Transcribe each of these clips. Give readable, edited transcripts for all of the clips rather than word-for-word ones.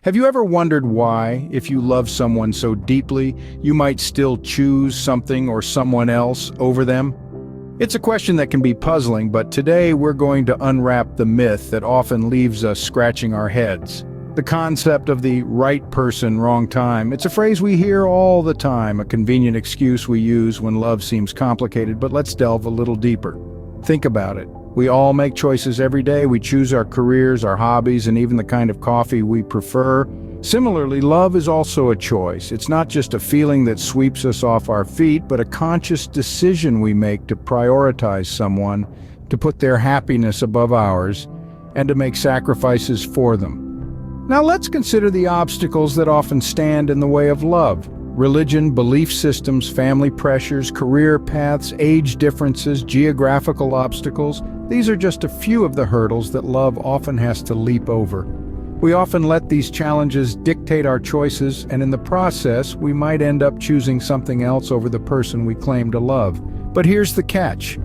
Have you ever wondered why, if you love someone so deeply, you might still choose something or someone else over them? It's a question that can be puzzling, but today we're going to unwrap the myth that often leaves us scratching our heads. The concept of the right person, wrong time. It's a phrase we hear all the time, a convenient excuse we use when love seems complicated, but let's delve a little deeper. Think about it. We all make choices every day. We choose our careers, our hobbies, and even the kind of coffee we prefer. Similarly, love is also a choice. It's not just a feeling that sweeps us off our feet, but a conscious decision we make to prioritize someone, to put their happiness above ours, and to make sacrifices for them. Now let's consider the obstacles that often stand in the way of love. Religion, belief systems, family pressures, career paths, age differences, geographical obstacles. These are just a few of the hurdles that love often has to leap over. We often let these challenges dictate our choices, and in the process, we might end up choosing something else over the person we claim to love. But here's the catch.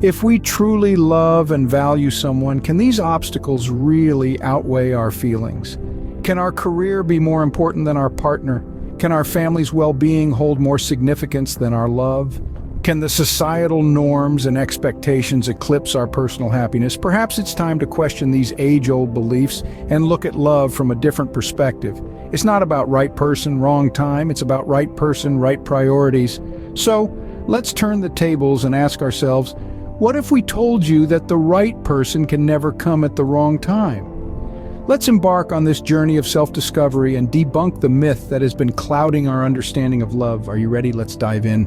If we truly love and value someone, can these obstacles really outweigh our feelings? Can our career be more important than our partner? Can our family's well-being hold more significance than our love? Can the societal norms and expectations eclipse our personal happiness? Perhaps it's time to question these age-old beliefs and look at love from a different perspective. It's not about right person, wrong time. It's about right person, right priorities. So, let's turn the tables and ask ourselves, what if we told you that the right person can never come at the wrong time? Let's embark on this journey of self-discovery and debunk the myth that has been clouding our understanding of love. Are you ready? Let's dive in.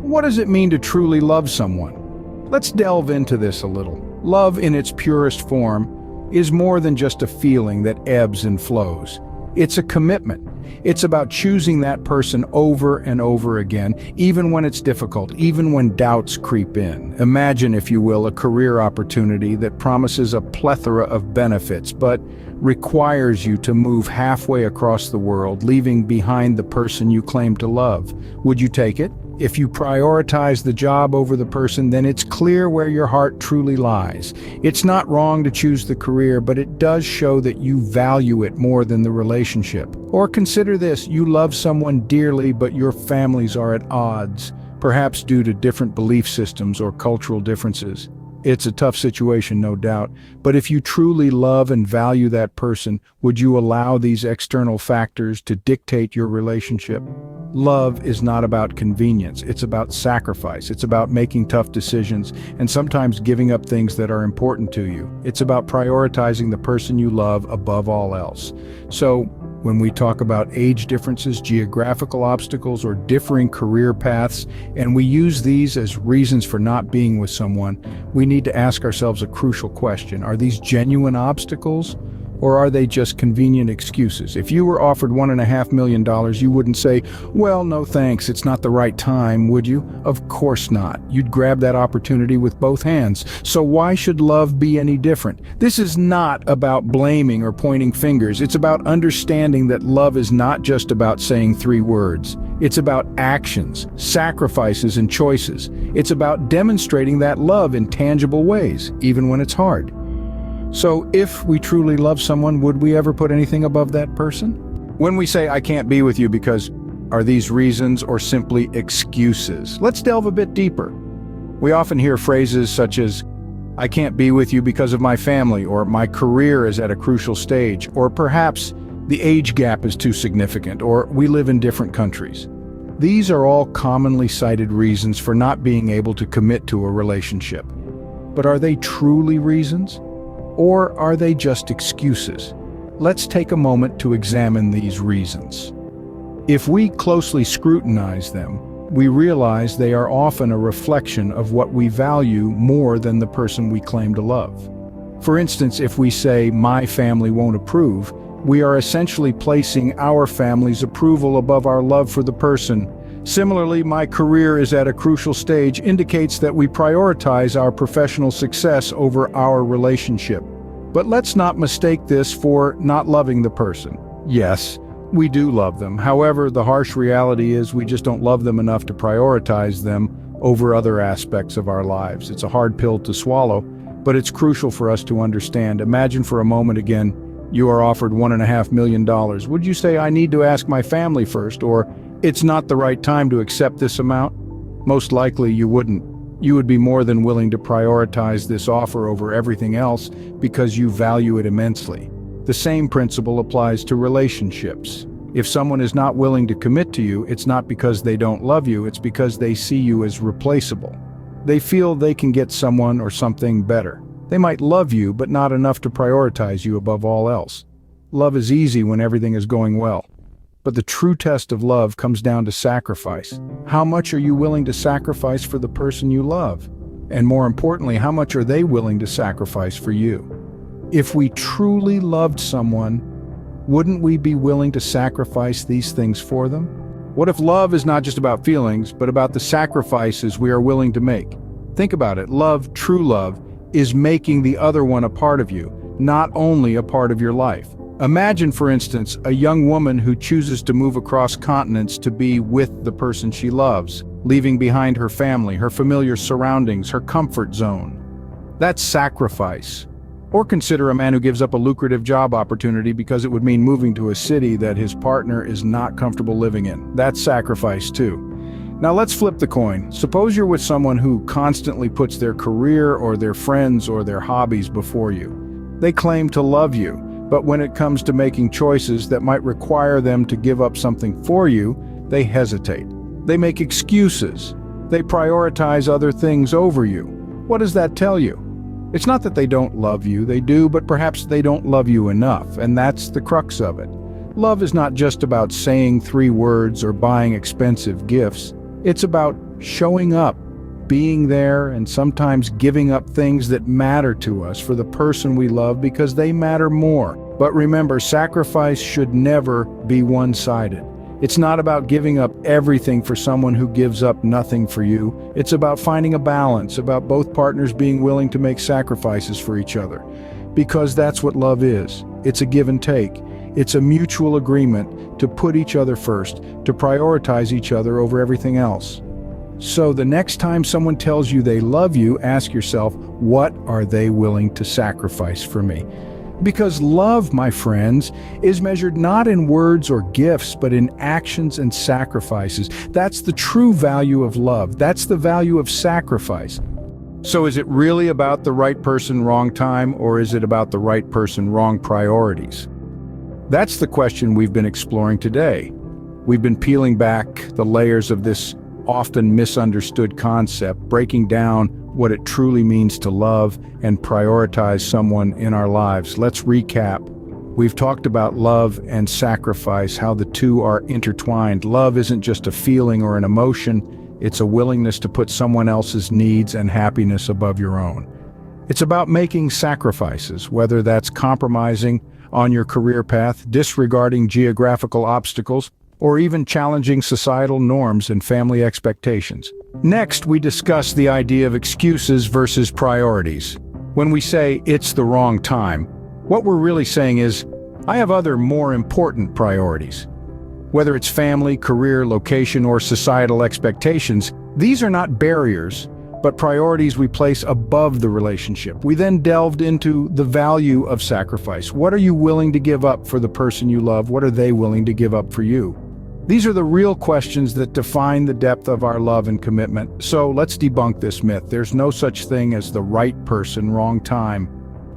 What does it mean to truly love someone? Let's delve into this a little. Love in its purest form is more than just a feeling that ebbs and flows. It's a commitment. It's about choosing that person over and over again, even when it's difficult, even when doubts creep in. Imagine, if you will, a career opportunity that promises a plethora of benefits, but requires you to move halfway across the world, leaving behind the person you claim to love. Would you take it? If you prioritize the job over the person, then it's clear where your heart truly lies. It's not wrong to choose the career, but it does show that you value it more than the relationship. Or consider this, you love someone dearly, but your families are at odds, perhaps due to different belief systems or cultural differences. It's a tough situation, no doubt, but if you truly love and value that person, would you allow these external factors to dictate your relationship? Love is not about convenience, it's about sacrifice, it's about making tough decisions, and sometimes giving up things that are important to you. It's about prioritizing the person you love above all else. So, when we talk about age differences, geographical obstacles, or differing career paths, and we use these as reasons for not being with someone, we need to ask ourselves a crucial question. Are these genuine obstacles, or are they just convenient excuses? If you were offered $1.5 million, you wouldn't say, well, no thanks, it's not the right time, would you? Of course not. You'd grab that opportunity with both hands. So why should love be any different? This is not about blaming or pointing fingers. It's about understanding that love is not just about saying 3 words. It's about actions, sacrifices, and choices. It's about demonstrating that love in tangible ways, even when it's hard. So if we truly love someone, would we ever put anything above that person? When we say, I can't be with you because, are these reasons or simply excuses? Let's delve a bit deeper. We often hear phrases such as, I can't be with you because of my family, or my career is at a crucial stage, or perhaps the age gap is too significant, or we live in different countries. These are all commonly cited reasons for not being able to commit to a relationship. But are they truly reasons? Or are they just excuses? Let's take a moment to examine these reasons. If we closely scrutinize them, we realize they are often a reflection of what we value more than the person we claim to love. For instance, if we say, my family won't approve, we are essentially placing our family's approval above our love for the person. Similarly, my career is at a crucial stage indicates that we prioritize our professional success over our relationship. But let's not mistake this for not loving the person. Yes, we do love them. However, the harsh reality is we just don't love them enough to prioritize them over other aspects of our lives. It's a hard pill to swallow, but it's crucial for us to understand. Imagine for a moment again, You are offered $1.5 million. Would you say, I need to ask my family first, or it's not the right time to accept this amount? Most likely you wouldn't. You would be more than willing to prioritize this offer over everything else because you value it immensely. The same principle applies to relationships. If someone is not willing to commit to you, it's not because they don't love you, it's because they see you as replaceable. They feel they can get someone or something better. They might love you, but not enough to prioritize you above all else. Love is easy when everything is going well. But the true test of love comes down to sacrifice. How much are you willing to sacrifice for the person you love? And more importantly, how much are they willing to sacrifice for you? If we truly loved someone, wouldn't we be willing to sacrifice these things for them? What if love is not just about feelings, but about the sacrifices we are willing to make? Think about it. Love, true love, is making the other one a part of you, not only a part of your life. Imagine, for instance, a young woman who chooses to move across continents to be with the person she loves, leaving behind her family, her familiar surroundings, her comfort zone. That's sacrifice. Or consider a man who gives up a lucrative job opportunity because it would mean moving to a city that his partner is not comfortable living in. That's sacrifice too. Now let's flip the coin. Suppose you're with someone who constantly puts their career or their friends or their hobbies before you. They claim to love you, but when it comes to making choices that might require them to give up something for you, they hesitate. They make excuses. They prioritize other things over you. What does that tell you? It's not that they don't love you, they do, but perhaps they don't love you enough, and that's the crux of it. Love is not just about saying 3 words or buying expensive gifts. It's about showing up, being there, and sometimes giving up things that matter to us for the person we love because they matter more. But remember, sacrifice should never be one-sided. It's not about giving up everything for someone who gives up nothing for you. It's about finding a balance, about both partners being willing to make sacrifices for each other. Because that's what love is. It's a give and take. It's a mutual agreement to put each other first, to prioritize each other over everything else. So the next time someone tells you they love you, ask yourself, what are they willing to sacrifice for me? Because love, my friends, is measured not in words or gifts, but in actions and sacrifices. That's the true value of love. That's the value of sacrifice. So is it really about the right person, wrong time, or is it about the right person, wrong priorities? That's the question we've been exploring today. We've been peeling back the layers of this often misunderstood concept, breaking down what it truly means to love and prioritize someone in our lives. Let's recap. We've talked about love and sacrifice, how the two are intertwined. Love isn't just a feeling or an emotion, it's a willingness to put someone else's needs and happiness above your own. It's about making sacrifices, whether that's compromising on your career path, disregarding geographical obstacles, or even challenging societal norms and family expectations. Next, we discuss the idea of excuses versus priorities. When we say it's the wrong time, what we're really saying is, I have other more important priorities. Whether it's family, career, location, or societal expectations, these are not barriers, but priorities we place above the relationship. We then delved into the value of sacrifice. What are you willing to give up for the person you love? What are they willing to give up for you? These are the real questions that define the depth of our love and commitment. So let's debunk this myth. There's no such thing as the right person, wrong time.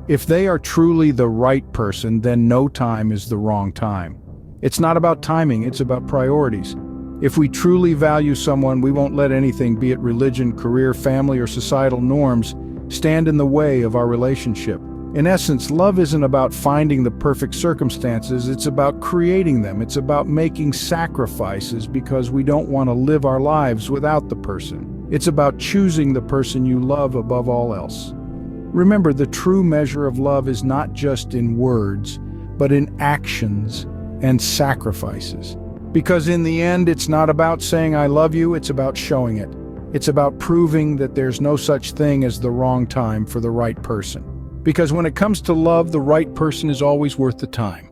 If they are truly the right person, then no time is the wrong time. It's not about timing, it's about priorities. If we truly value someone, we won't let anything, be it religion, career, family, or societal norms, stand in the way of our relationship. In essence, love isn't about finding the perfect circumstances, it's about creating them. It's about making sacrifices because we don't want to live our lives without the person. It's about choosing the person you love above all else. Remember, the true measure of love is not just in words, but in actions and sacrifices. Because in the end, it's not about saying I love you, it's about showing it. It's about proving that there's no such thing as the wrong time for the right person. Because when it comes to love, the right person is always worth the time.